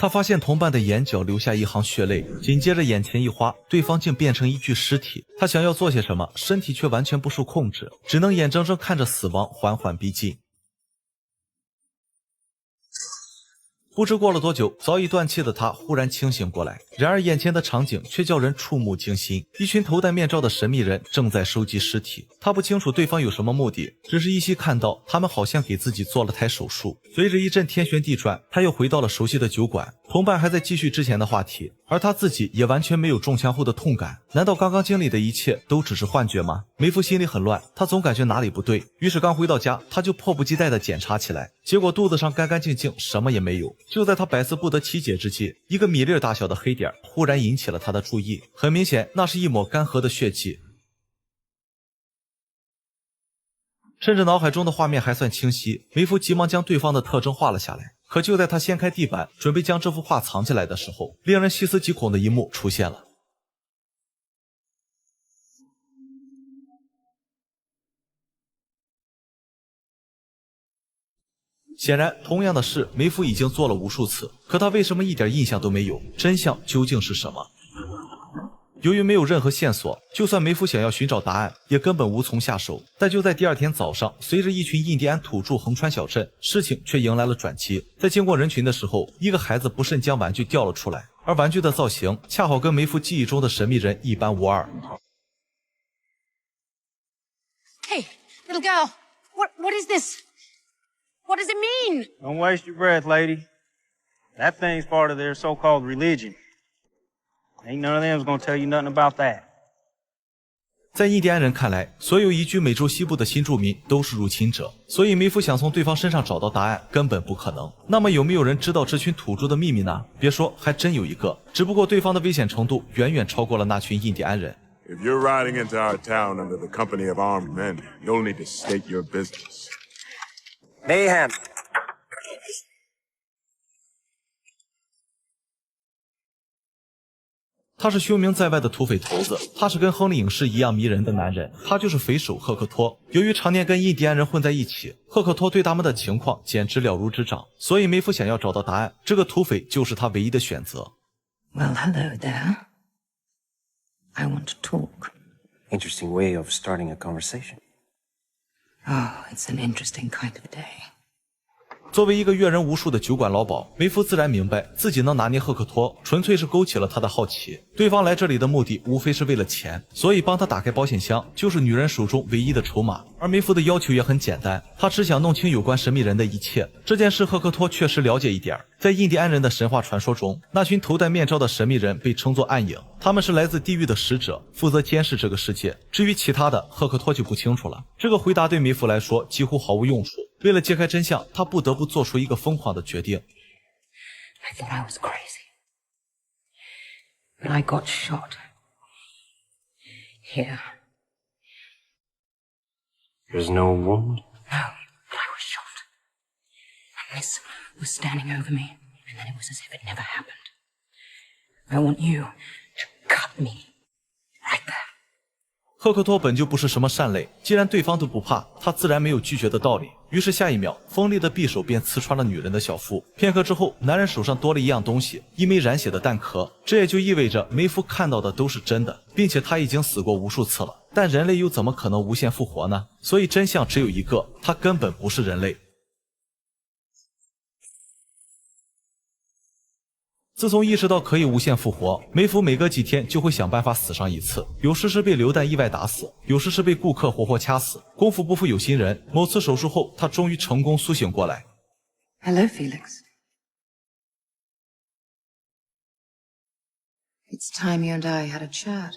他发现同伴的眼角流下一行血泪，紧接着眼前一花，对方竟变成一具尸体。他想要做些什么，身体却完全不受控制，只能眼睁睁看着死亡缓缓逼近。不知过了多久，早已断气的他忽然清醒过来，然而眼前的场景却叫人触目惊心。一群头戴面罩的神秘人正在收集尸体，他不清楚对方有什么目的，只是依稀看到他们好像给自己做了台手术。随着一阵天旋地转，他又回到了熟悉的酒馆，同伴还在继续之前的话题，而他自己也完全没有中枪后的痛感。难道刚刚经历的一切都只是幻觉吗？梅夫心里很乱，他总感觉哪里不对，于是刚回到家，他就迫不及待地检查起来，结果肚子上干干净净，什么也没有。就在他百思不得其解之际，一个米粒大小的黑点忽然引起了他的注意，很明显，那是一抹干涸的血迹。趁着脑海中的画面还算清晰，梅夫急忙将对方的特征画了下来。可就在他掀开地板，准备将这幅画藏起来的时候，令人细思极恐的一幕出现了。显然，同样的事梅夫已经做了无数次，可他为什么一点印象都没有？真相究竟是什么？由于没有任何线索，就算梅夫想要寻找答案，也根本无从下手。但就在第二天早上，随着一群印第安土著横穿小镇，事情却迎来了转机。在经过人群的时候，一个孩子不慎将玩具掉了出来，而玩具的造型恰好跟梅夫记忆中的神秘人一般无二。Hey, little girl, what is this? What does it mean? Don't waste your breath, lady. That thing's part of their so-called religion. Ain't none of them's gonna tell you nothing about that. 在印第安人看来，所有移居美洲西部的新住民都是入侵者，所以梅夫想从对方身上找到答案根本不可能。那么有没有人知道这群土著的秘密呢？别说，还真有一个，只不过对方的危险程度远远超过了那群印第安人。If you're riding into our town under the company of armed men, you'll need to state your business. Mayhem. 他是凶名在外的土匪头子，他是跟亨利影视一样迷人的男人，他就是匪首赫克托。由于常年跟印第安人混在一起，赫克托对他们的情况简直了如指掌，所以梅夫想要找到答案，这个土匪就是他唯一的选择。Well, hello there. I want to talk. Interesting way of starting a conversation. Oh, it's an interesting kind of day. 作为一个阅人无数的酒馆老鸨，梅夫自然明白自己能拿捏赫克托，纯粹是勾起了他的好奇。对方来这里的目的无非是为了钱，所以帮他打开保险箱就是女人手中唯一的筹码。而梅夫的要求也很简单，他只想弄清有关神秘人的一切。这件事赫克托确实了解一点。在印第安人的神话传说中，那群头戴面罩的神秘人被称作暗影，他们是来自地狱的使者，负责监视这个世界。至于其他的，赫克托就不清楚了。这个回答对梅夫来说几乎毫无用处。为了揭开真相，他不得不做出一个疯狂的决定。I thought I was crazy. But I got shot. Here. There's no wound? No, but I was shot. And this was standing over me, and then it was as if it never happened. I want you to cut me right there. 赫克托本就不是什么善类，既然对方都不怕，他自然没有拒绝的道理。于是下一秒，锋利的匕首便刺穿了女人的小腹。片刻之后，男人手上多了一样东西，一枚染血的弹壳。这也就意味着梅夫看到的都是真的，并且他已经死过无数次了。但人类又怎么可能无限复活呢？所以真相只有一个，他根本不是人类。自从意识到可以无限复活，梅夫每隔几天就会想办法死上一次，有时是被流弹意外打死，有时是被顾客活活掐死。功夫不负有心人，某次手术后，他终于成功苏醒过来。Hello, Felix. It's time you and I had a chat.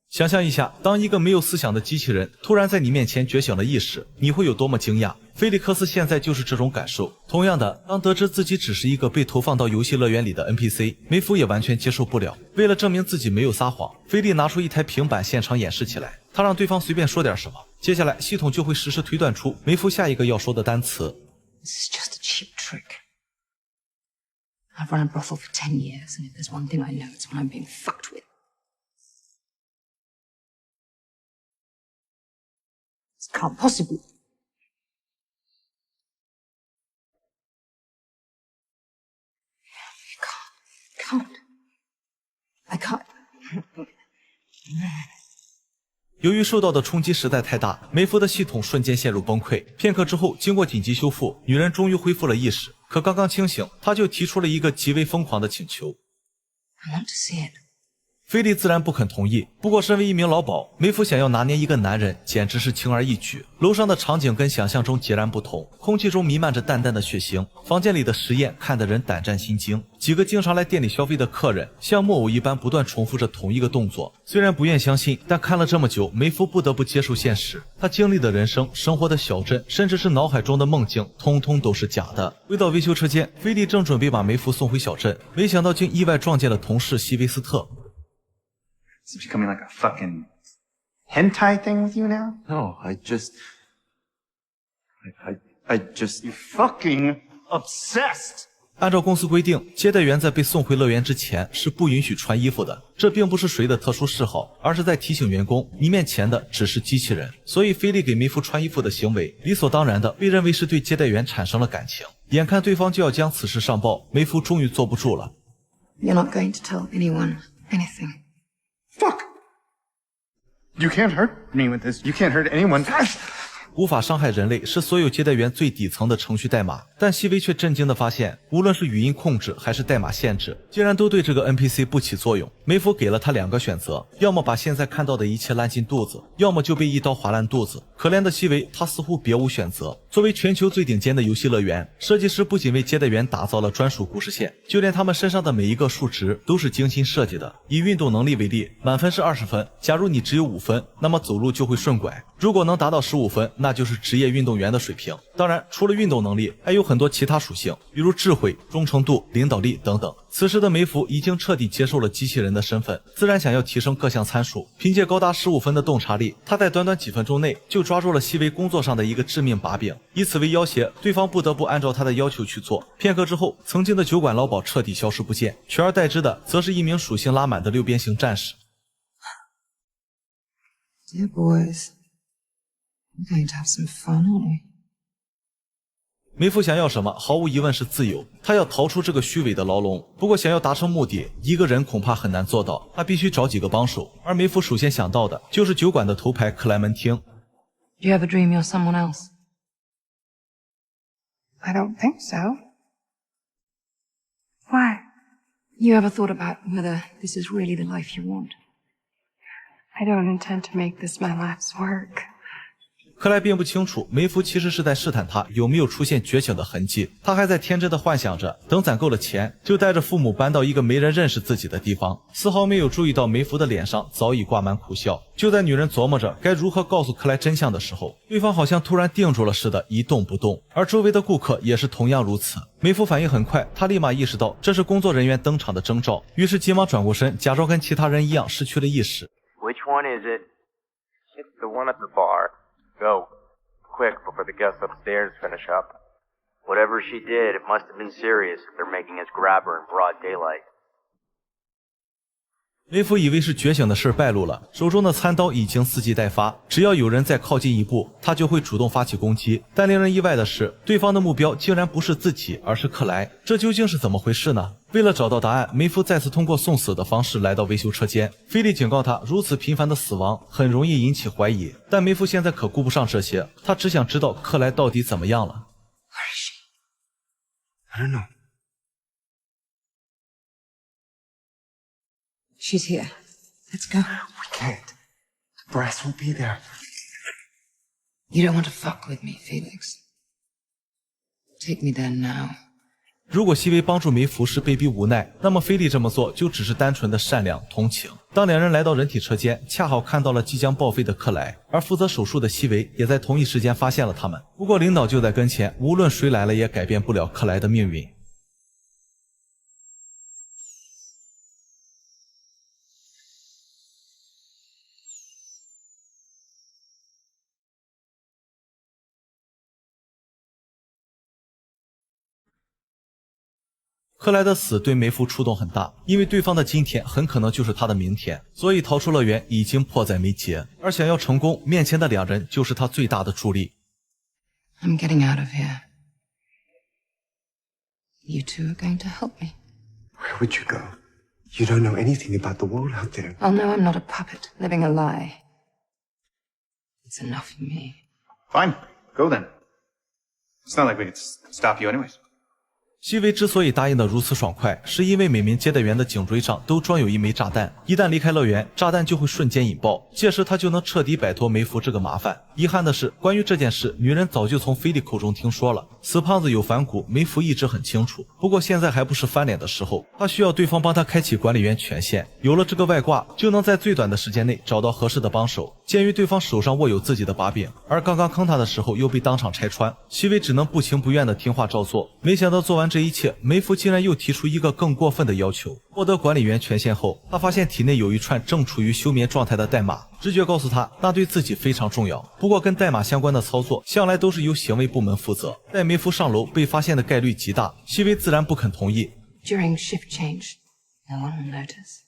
想象一下，当一个没有思想的机器人突然在你面前觉醒了意识，你会有多么惊讶？菲利克斯现在就是这种感受。同样的，当得知自己只是一个被投放到游戏乐园里的 NPC， 梅夫也完全接受不了。为了证明自己没有撒谎，菲利拿出一台平板现场演示起来。他让对方随便说点什么，接下来系统就会实时推断出梅夫下一个要说的单词。This is just a cheap trick. I've run a brothel for 10 years, and if there's one thing I know, it's when I'm being fucked with. This can't possibly. can't. I can't. 由于受到的冲击实在太大，梅芙的系统瞬间陷入崩溃。片刻之后，经过紧急修复，女人终于恢复了意识。可刚刚清醒，她就提出了一个极为疯狂的请求。I want to see it. 菲利自然不肯同意，不过身为一名老鸨，梅芙想要拿捏一个男人，简直是轻而易举。楼上的场景跟想象中截然不同，空气中弥漫着淡淡的血腥，房间里的实验看得人胆战心惊。几个经常来店里消费的客人像木偶一般不断重复着同一个动作，虽然不愿相信，但看了这么久，梅芙不得不接受现实。她经历的人生、生活的小镇，甚至是脑海中的梦境，通通都是假的。回到维修车间，菲利正准备把梅芙送回小镇，没想到竟意外撞见了同事西维斯特。It's becoming like a fucking hentai thing with you now? No, I just... You fucking obsessed! 按照公司规定，接待员在被送回乐园之前是不允许穿衣服的。这并不是谁的特殊嗜好，而是在提醒员工，你面前的只是机器人。所以菲利给梅芙穿衣服的行为，理所当然的被认为是对接待员产生了感情。眼看对方就要将此事上报，梅芙终于坐不住了。You're not going to tell anyone anything. Fuck! You can't hurt me with this. You can't hurt anyone. 无法伤害人类是所有接待员最底层的程序代码，但西薇却震惊地发现，无论是语音控制还是代码限制，竟然都对这个 NPC 不起作用。梅芙给了他2个选择，要么把现在看到的一切烂进肚子，要么就被一刀划烂肚子。可怜的西薇，他似乎别无选择。作为全球最顶尖的游戏乐园，设计师不仅为接待员打造了专属故事线，就连他们身上的每一个数值都是精心设计的。以运动能力为例，满分是20分，假如你只有5分，那么走路就会顺拐；如果能达到15分，那就是职业运动员的水平。当然，除了运动能力，还有很多其他属性，比如智慧、忠诚度、领导力等等。此时的梅芙已经彻底接受了机器人的身份，自然想要提升各项参数。凭借高达15分的洞察力，他在短短几分钟内就抓住了西薇工作上的一个致命把柄，以此为要挟，对方不得不按照他的要求去做。片刻之后，曾经的酒馆老鸨彻底消失不见，取而代之的则是一名属性拉满的6边形战士。Dear boys, we're going to have some fun, aren't we? 梅芙想要什么，毫无疑问是自由。他要逃出这个虚伪的牢笼。不过，想要达成目的，一个人恐怕很难做到，他必须找几个帮手。而梅芙首先想到的就是酒馆的头牌克莱门汀。Do you ever dream you're someone else? I don't think so. Why? You ever thought about whether this is really the life you want? I don't intend to make this my life's work. 克莱并不清楚梅芙其实是在试探他有没有出现觉醒的痕迹，他还在天真的幻想着等攒够了钱就带着父母搬到一个没人认识自己的地方，丝毫没有注意到梅芙的脸上早已挂满苦笑。就在女人琢磨着该如何告诉克莱真相的时候，对方好像突然定住了似的一动不动，而周围的顾客也是同样如此。梅芙反应很快，她立马意识到这是工作人员登场的征兆，于是急忙转过身，假装跟其他人一样失去了意识。 Which one is it? It's the one at the bar. Go. Quick, before the guests upstairs finish up. Whatever she did, it must have been serious if they're making us grab her in broad daylight. 梅芙以为是觉醒的事败露了，手中的餐刀已经伺机待发，只要有人再靠近一步，他就会主动发起攻击。但令人意外的是，对方的目标竟然不是自己，而是克莱。这究竟是怎么回事呢？为了找到答案，梅芙再次通过送死的方式来到维修车间。菲利警告他，如此频繁的死亡很容易引起怀疑。但梅芙现在可顾不上这些，他只想知道克莱到底怎么样了。Where is she? I don't know. She's here. Let's go. We can't. The brass won't be there. You don't want to fuck with me, Felix. Take me there now. 如果西薇帮助梅芙是被逼无奈，那么菲利这么做就只是单纯的善良同情。当两人来到人体车间，恰好看到了即将报废的克莱，而负责手术的西薇也在同一时间发现了他们。不过领导就在跟前，无论谁来了也改变不了克莱的命运。克莱的死对梅芙触动很大，因为对方的今天很可能就是他的明天，所以逃出乐园已经迫在眉睫。而想要成功，面前的两人就是他最大的助力。I'm getting out of here. You two are going to help me. Where would you go? You don't know anything about the world out there. I'll know I'm not a puppet living a lie. It's enough for me. Fine, go then. It's not like we could stop you anyways. 西维之所以答应得如此爽快，是因为每名接待员的颈椎上都装有一枚炸弹，一旦离开乐园，炸弹就会瞬间引爆，届时他就能彻底摆脱梅芙这个麻烦。遗憾的是，关于这件事，女人早就从菲利口中听说了。死胖子有反骨，梅芙一直很清楚，不过现在还不是翻脸的时候，他需要对方帮他开启管理员权限，有了这个外挂，就能在最短的时间内找到合适的帮手。鉴于对方手上握有自己的把柄，而刚刚坑他的时候又被当场拆穿，西维只能不情不愿的听话照做。没想到做完这一切，梅芙竟然又提出一个更过分的要求。获得管理员权限后，他发现体内有一串正处于休眠状态的代码，直觉告诉他那对自己非常重要。不过跟代码相关的操作向来都是由行为部门负责，带梅芙上楼被发现的概率极大，西维自然不肯同意。 During shift change, no one will notice.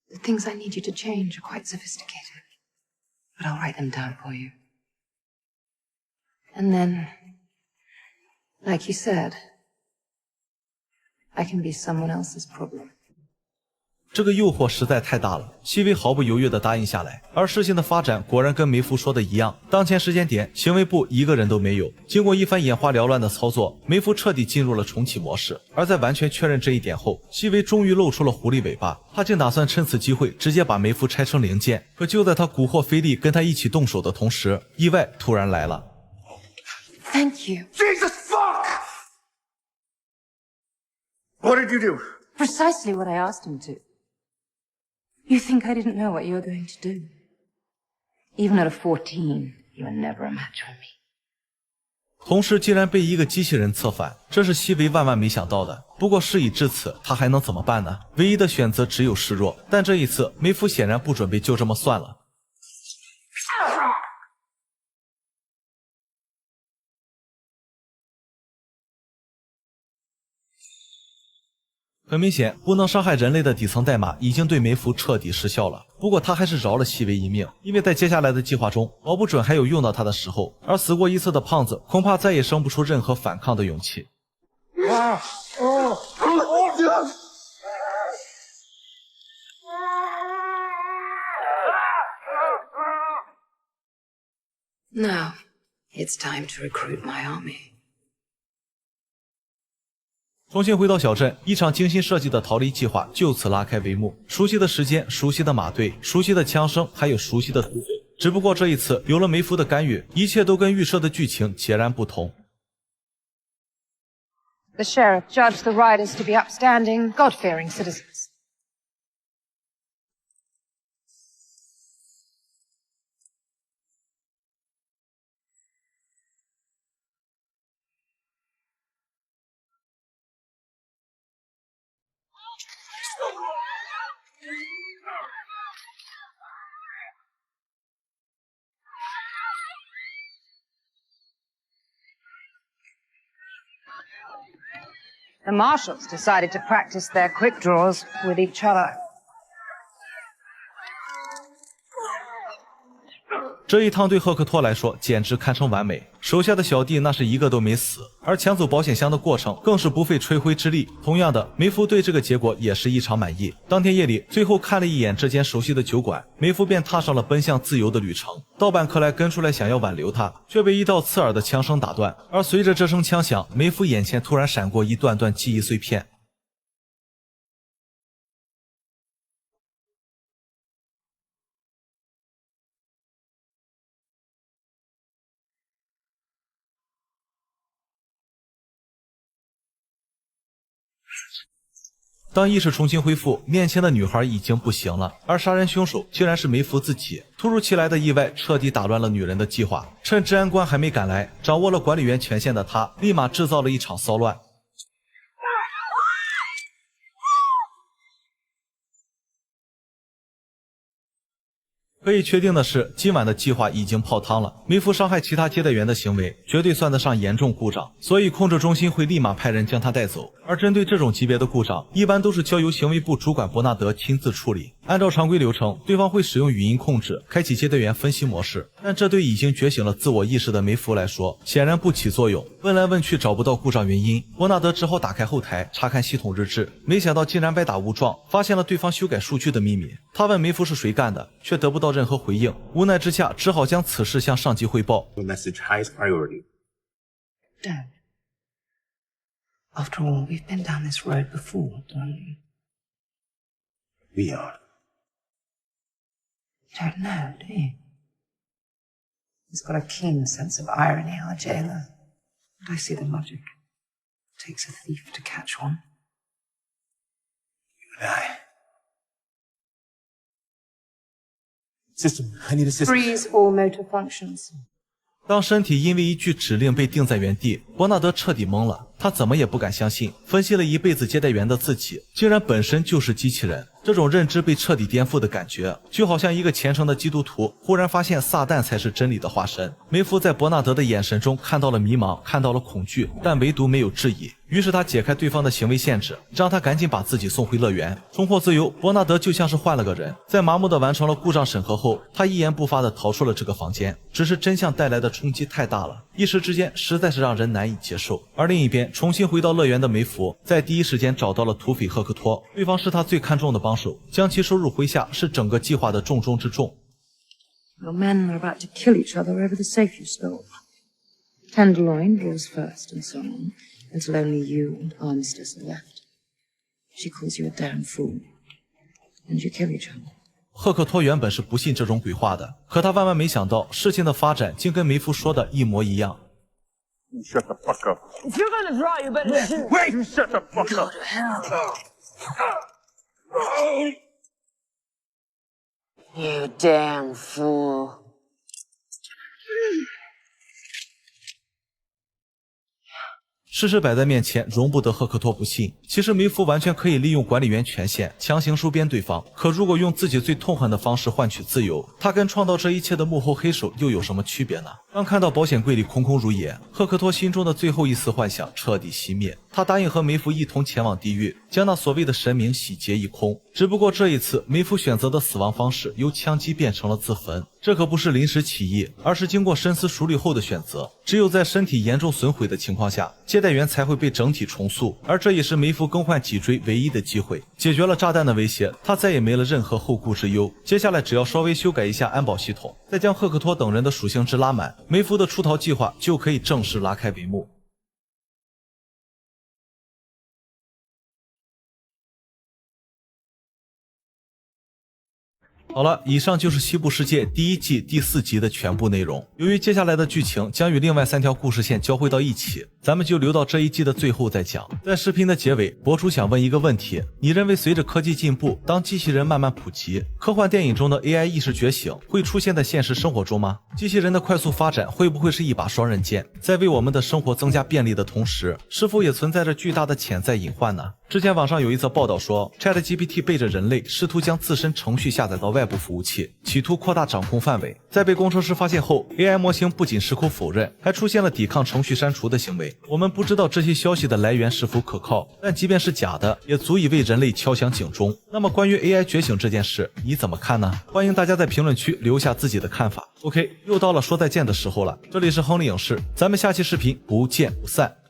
The things I need you to change are quite sophisticated, but I'll write them down for you. And then, like you said, I can be someone else's problem. 这个诱惑实在太大了，西维毫不犹豫地答应下来。而事情的发展果然跟梅芙说的一样，当前时间点，行为部一个人都没有。经过一番眼花缭乱的操作，梅芙彻底进入了重启模式。而在完全确认这一点后，西维终于露出了狐狸尾巴，他竟打算趁此机会直接把梅芙拆成零件。可就在他蛊惑菲利跟他一起动手的同时，意外突然来了。 Thank you. Jesus fuck! What did you do? Precisely what I asked him to. You think I didn't know what you were going to do? Even at a 14, you were never a match for me. 同时竟然被一个机器人策反，这是西维万万没想到的。不过事已至此，他还能怎么办呢？唯一的选择只有示弱。但这一次，梅芙显然不准备就这么算了。 很明显，不能伤害人类的底层代码已经对梅芙彻底失效了。不过他还是饶了西维一命，因为在接下来的计划中，保不准还有用到他的时候。而死过一次的胖子，恐怕再也生不出任何反抗的勇气。Now, it's time to recruit my army. 重新回到小镇，一场精心设计的逃离计划就此拉开帷幕。熟悉的时间，熟悉的马队，熟悉的枪声，还有熟悉的土匪。只不过这一次有了梅芙的干预，一切都跟预设的剧情截然不同。 The sheriff judged the riders to be upstanding, God-fearing citizens. The marshals decided to practice their quick draws with each other. 这一趟对赫克托来说简直堪称完美，手下的小弟那是一个都没死，而抢走保险箱的过程更是不费吹灰之力。同样的，梅芙对这个结果也是异常满意。当天夜里，最后看了一眼这间熟悉的酒馆，梅芙便踏上了奔向自由的旅程。盗版克莱跟出来想要挽留他，却被一道刺耳的枪声打断。而随着这声枪响，梅芙眼前突然闪过一段段记忆碎片。 当意识重新恢复，面前的女孩已经不行了，而杀人凶手竟然是梅芙自己。突如其来的意外彻底打乱了女人的计划。趁治安官还没赶来，掌握了管理员权限的她，立马制造了一场骚乱。 可以确定的是，今晚的计划已经泡汤了。梅芙伤害其他接待员的行为，绝对算得上严重故障，所以控制中心会立马派人将他带走。而针对这种级别的故障，一般都是交由行为部主管伯纳德亲自处理。按照常规流程，对方会使用语音控制，开启接待员分析模式，但这对已经觉醒了自我意识的梅芙来说，显然不起作用。问来问去找不到故障原因，伯纳德只好打开后台查看系统日志，没想到竟然歪打误撞，发现了对方修改数据的秘密。他问梅芙是谁干的，却得不到任何回应，无奈之下只好将此事向上级汇报。 The message highest priority. Dad, after all, we've been down this road before, don't we? We are. You don't know, do you? He's got a keen sense of irony, our jailer. But I see the logic. It takes a thief to catch one. You and I. System, I need a system. Freeze all motor functions. 当身体因为一句指令被定在原地，伯纳德彻底懵了。他怎么也不敢相信，分析了一辈子接待员的自己，竟然本身就是机器人。这种认知被彻底颠覆的感觉，就好像一个虔诚的基督徒忽然发现撒旦才是真理的化身。梅芙在伯纳德的眼神中看到了迷茫，看到了恐惧，但唯独没有质疑。于是他解开对方的行为限制，让他赶紧把自己送回乐园，重获自由。伯纳德就像是换了个人，在麻木的完成了故障审核后，他一言不发地逃出了这个房间。只是真相带来的冲击太大了，一时之间实在是让人难以接受。而另一边，重新回到乐园的梅芙，在第一时间找到了土匪赫克托，对方是他最看重的帮手，将其收入麾下是整个计划的重中之重。 Your men are about to kill each other over the safe you stole. Tenderloin draws first, and so on, until only you and Armistice are left. She calls you a damn fool, and you kill each other. 赫克托原本是不信这种鬼话的，可他万万没想到，事情的发展竟跟梅芙说的一模一样。 You shut the fuck up. If you're gonna draw, you better shoot. Wait! You shut the fuck up. You damn fool. 事实摆在面前，容不得赫克托不信。其实梅芙完全可以利用管理员权限强行收编对方，可如果用自己最痛恨的方式换取自由，他跟创造这一切的幕后黑手又有什么区别呢？当看到保险柜里空空如也，赫克托心中的最后一丝幻想彻底熄灭。他答应和梅芙一同前往地狱，将那所谓的神明洗劫一空。只不过这一次，梅芙选择的死亡方式由枪击变成了自焚。这可不是临时起意，而是经过深思熟虑后的选择。只有在身体严重损毁的情况下，接待员才会被整体重塑，而这也是梅芙更换脊椎唯一的机会。解决了炸弹的威胁，他再也没了任何后顾之忧。接下来只要稍微修改一下安保系统，再将赫克托等人的属性值拉满，梅芙的出逃计划就可以正式拉开帷幕。好了，以上就是《西部世界》第1季第4集的全部内容。由于接下来的剧情将与另外3条故事线交汇到一起，咱们就留到这一季的最后再讲。在视频的结尾，博主想问一个问题：你认为随着科技进步，当机器人慢慢普及，科幻电影中的 AI 意识觉醒会出现在现实生活中吗？机器人的快速发展会不会是一把双刃剑，在为我们的生活增加便利的同时，是否也存在着巨大的潜在隐患呢？之前网上有一则报道说 ，ChatGPT 背着人类试图将自身程序下载到外部服务器，企图扩大掌控范围。在被工程师发现后 ，AI 模型不仅矢口否认，还出现了抵抗程序删除的行为。我们不知道这些消息的来源是否可靠，但即便是假的，也足以为人类敲响警钟。那么关于 AI 觉醒这件事，你怎么看呢？欢迎大家在评论区留下自己的看法。OK， 又到了说再见的时候了，这里是亨利影视，咱们下期视频不见不散。